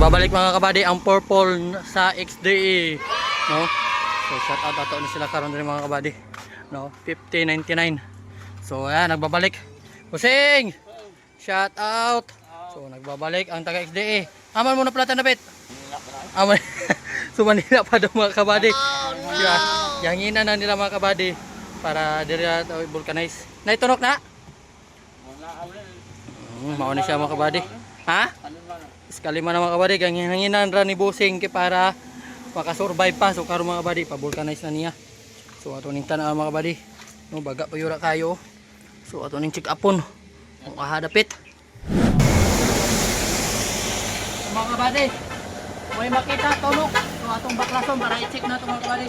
nagbabalik mga kabady ang purple sa XDE, no? So shout out ato na sila karon din mga kabady, no? 5099. So ayan, nagbabalik. Kusing! Shout out. So nagbabalik ang taga XDE. Aman mo na plata na pit. Aman. So Manila pa daw mga kabady. Yangina na nila mga kabady para diri vulcanize. Naitunok na? Mao ni siya mga kabady. Ha? Kalima na mga kabady, hanginan ra ni Busing kay para makasurvive pa. So karon mga kabady, pa-vulcanize na niya. So ato ning tan-aw mga kabady. No, baga pa yura kayo. So ato ning check upon. Mo kahadapit. Mga kabady, may makita tunok. So atong baklason para i-check na to mga kabady.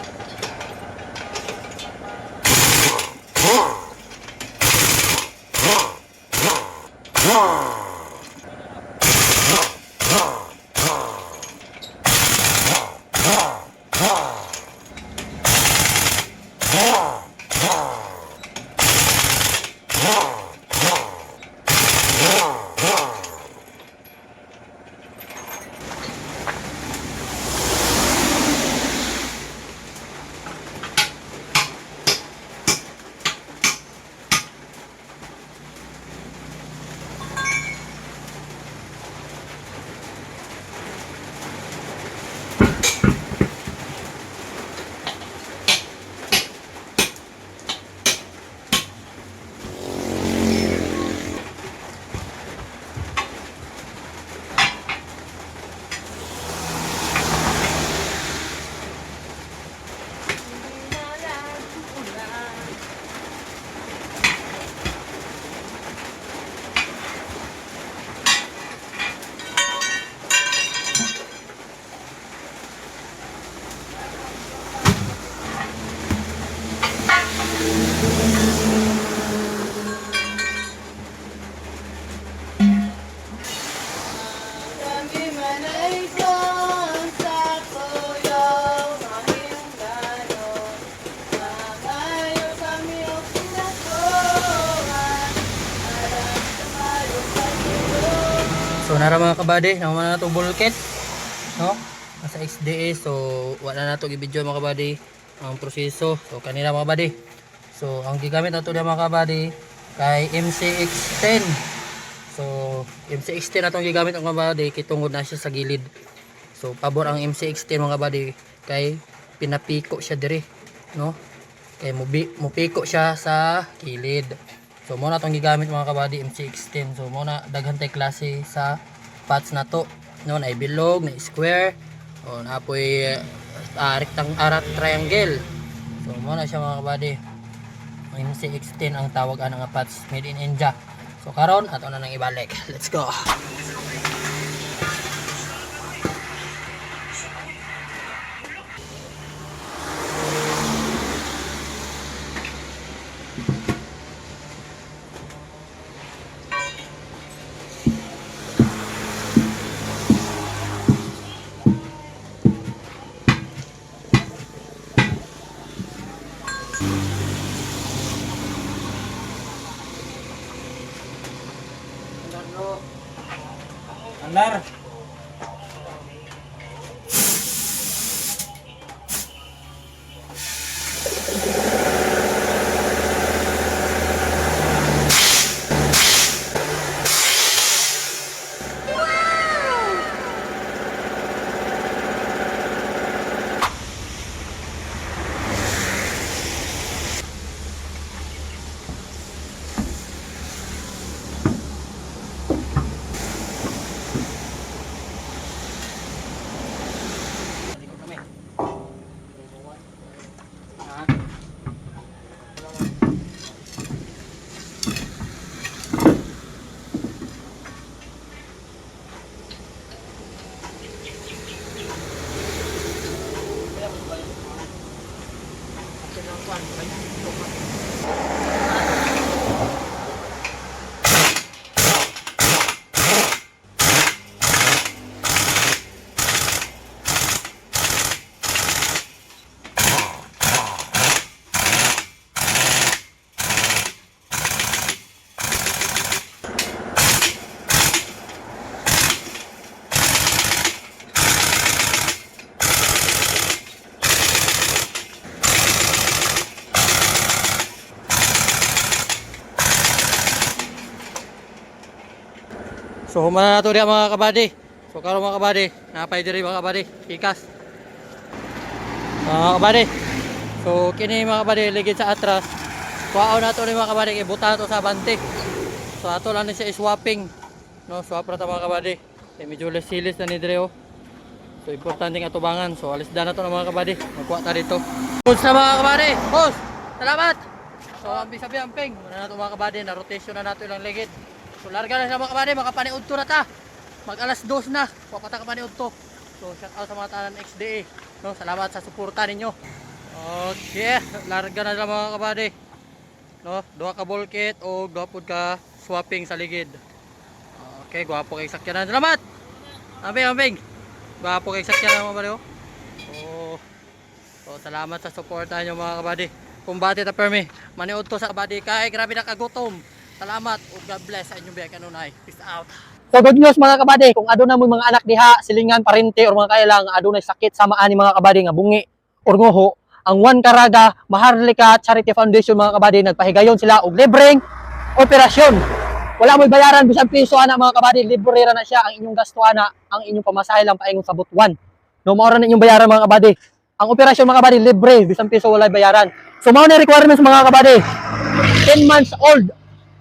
So nara mga kabady, naman na to bulkhead, no? Nasa XDE, so wala na to i-video mga kabady ang proseso. So kanina mga kabady. So ang gigamit nato na mga kabady kay MCX10. So MCX10 atong gigamit ang mga kabady kay tungod na siya sa gilid. So pabor ang MCX10 mga kabady kay pinapiko siya dire, no? Kay mupiko siya sa gilid. So muna itong gigamit mga kabady MCX10. So muna daghan tay klase sa pots na to, no? Na bilog, na square, o na apoy triangle. So muna siya mga kabady MCX10 ang tawag nga pots made in India. So karon ato na nang ibalik. Let's go. Andar. So humana na to diya mga kabady. So karon mga kabady, napay diri mga kabady, ikas. Mga kabady. So kini mga kabady ligid sa atras. Kuhaon na to ni mga kabady kay buta to sa bante. So ato lang ni siya swapping. No, swap ra ta mga kabady. Kay medyo silis na ni dire oh. So importante nga tubangan. So alis na to na mga kabady. Magkuha ta dito. Boss na mga kabady. Boss, salamat. So ambi sabi amping. Muna na to mga kabady, na rotation na nato ilang ligid. So larga na sa mga kabady, makapaniud to na ta. Mag alas 2 na. Papata ka paniud to. So shout out sa mga tanan XDA. No, salamat sa suporta ninyo. Okay, larga na lang mga kabady. No, duha ka ball kit o gapod ka swapping sa ligid. Okay, gwapo kay sakyanan. Salamat. Amping. Gwapo kay sakyanan mga kabady. Oh. So salamat sa suporta niyo mga kabady. Kumbati ta permi. Maniud to sa kabady kay grabe na kagutom. Salamat ug God bless sa inyong biya kanunay. Peace out. So good news mga kabady, kung aduna mo mga anak diha, silingan, parente or mga kailang adunay sakit sama ani mga kabady nga bungi or nguho, ang One Caraga Maharlika Charity Foundation mga kabady nagpahigayon sila og libreng operasyon. Wala mo'y bayaran bisan piso ana mga kabady, libre ra na siya. Ang inyong gasto ana, ang inyong pamasahe lang paingon sa butuan. No mao ra na inyong bayaran mga kabady. Ang operasyon mga kabady libre, bisan piso wala bayaran. So mao na requirements mga kabady. 10 months old,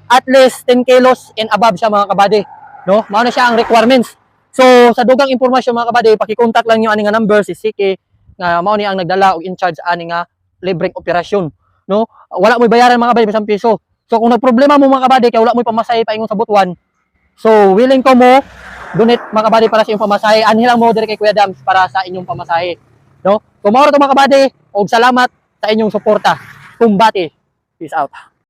at least 10 kilos and above siya mga kabady. No? Mao na siya ang requirements. So sa dugang impormasyon mga kabady, paki-contact lang niyo ani nga number si Siki nga mao ni ang nagdala og in charge ani nga libreng operasyon. No? Wala mo'y bayaran mga kabady bisan piso. So kung nagproblema mo mga kabady kay wala mo'y pamasahe paingon sa butuan, so willing ko mo donate mga kabady para sa inyong pamasahe. Anhi lang mo diri kay Kuya Dams para sa inyong pamasahe. No? Kumaro to mga kabady og salamat sa inyong suporta. Kumbati. Peace out.